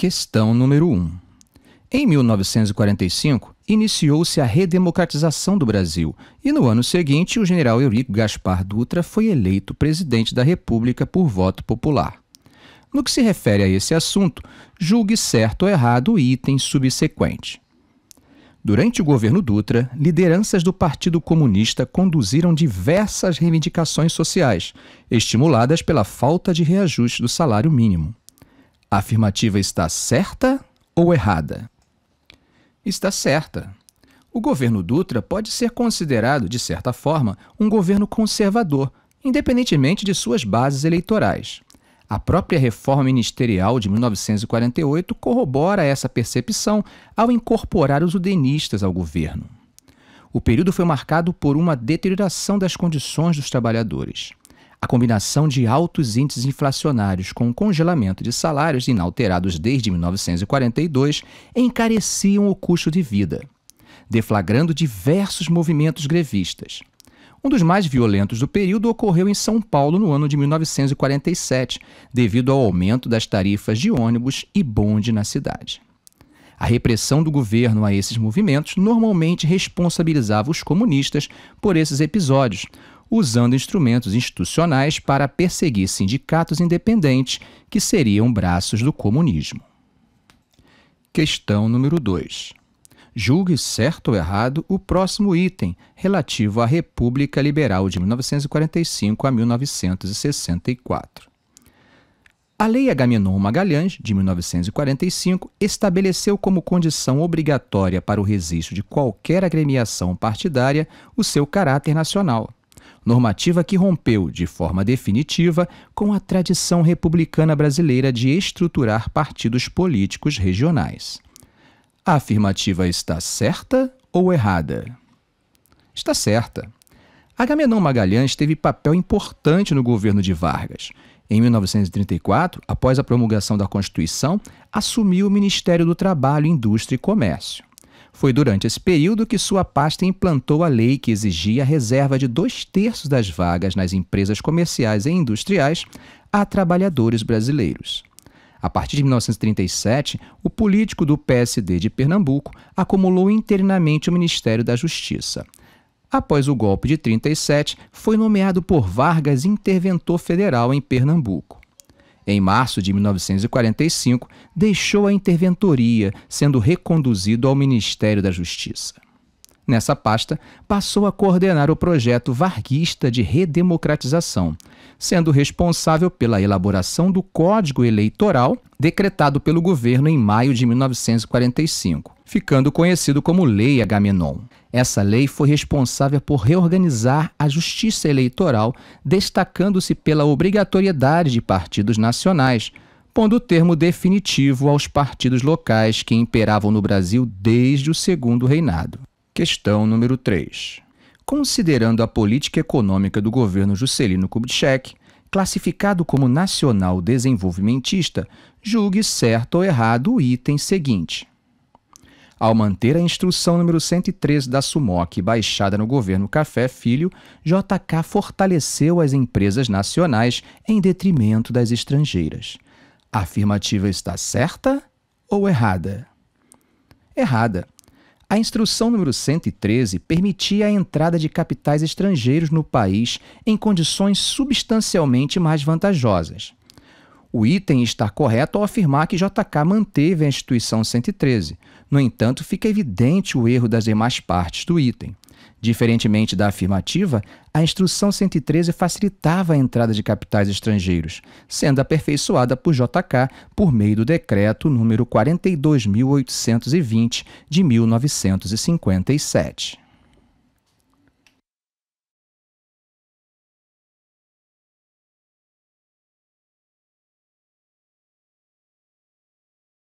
Questão número 1. Em 1945, iniciou-se a redemocratização do Brasil e, no ano seguinte, o general Eurico Gaspar Dutra foi eleito presidente da República por voto popular. No que se refere a esse assunto, julgue certo ou errado o item subsequente. Durante o governo Dutra, lideranças do Partido Comunista conduziram diversas reivindicações sociais, estimuladas pela falta de reajuste do salário mínimo. A afirmativa está certa ou errada? Está certa. O governo Dutra pode ser considerado, de certa forma, um governo conservador, independentemente de suas bases eleitorais. A própria reforma ministerial de 1948 corrobora essa percepção ao incorporar os udenistas ao governo. O período foi marcado por uma deterioração das condições dos trabalhadores. A combinação de altos índices inflacionários com o congelamento de salários inalterados desde 1942 encareciam o custo de vida, deflagrando diversos movimentos grevistas. Um dos mais violentos do período ocorreu em São Paulo no ano de 1947, devido ao aumento das tarifas de ônibus e bonde na cidade. A repressão do governo a esses movimentos normalmente responsabilizava os comunistas por esses episódios, usando instrumentos institucionais para perseguir sindicatos independentes que seriam braços do comunismo. Questão número 2. Julgue certo ou errado o próximo item, relativo à República Liberal de 1945 a 1964. A Lei Agamenon Magalhães, de 1945, estabeleceu como condição obrigatória para o registro de qualquer agremiação partidária o seu caráter nacional. Normativa que rompeu, de forma definitiva, com a tradição republicana brasileira de estruturar partidos políticos regionais. A afirmativa está certa ou errada? Está certa. Agamenon Magalhães teve papel importante no governo de Vargas. Em 1934, após a promulgação da Constituição, assumiu o Ministério do Trabalho, Indústria e Comércio. Foi durante esse período que sua pasta implantou a lei que exigia a reserva de 2/3 das vagas nas empresas comerciais e industriais a trabalhadores brasileiros. A partir de 1937, o político do PSD de Pernambuco acumulou interinamente o Ministério da Justiça. Após o golpe de 37, foi nomeado por Vargas interventor federal em Pernambuco. Em março de 1945, deixou a interventoria, sendo reconduzido ao Ministério da Justiça. Nessa pasta, passou a coordenar o projeto varguista de redemocratização, sendo responsável pela elaboração do Código Eleitoral, decretado pelo governo em maio de 1945, ficando conhecido como Lei Agamenon. Essa lei foi responsável por reorganizar a justiça eleitoral, destacando-se pela obrigatoriedade de partidos nacionais, pondo o termo definitivo aos partidos locais que imperavam no Brasil desde o Segundo Reinado. Questão número 3. Considerando a política econômica do governo Juscelino Kubitschek, classificado como nacional desenvolvimentista, julgue certo ou errado o item seguinte. Ao manter a instrução número 113 da SUMOC baixada no governo Café Filho, JK fortaleceu as empresas nacionais em detrimento das estrangeiras. A afirmativa está certa ou errada? Errada. A instrução número 113 permitia a entrada de capitais estrangeiros no país em condições substancialmente mais vantajosas. O item está correto ao afirmar que JK manteve a Instituição 113. No entanto, fica evidente o erro das demais partes do item. Diferentemente da afirmativa, a Instrução 113 facilitava a entrada de capitais estrangeiros, sendo aperfeiçoada por JK por meio do Decreto número 42.820 de 1957.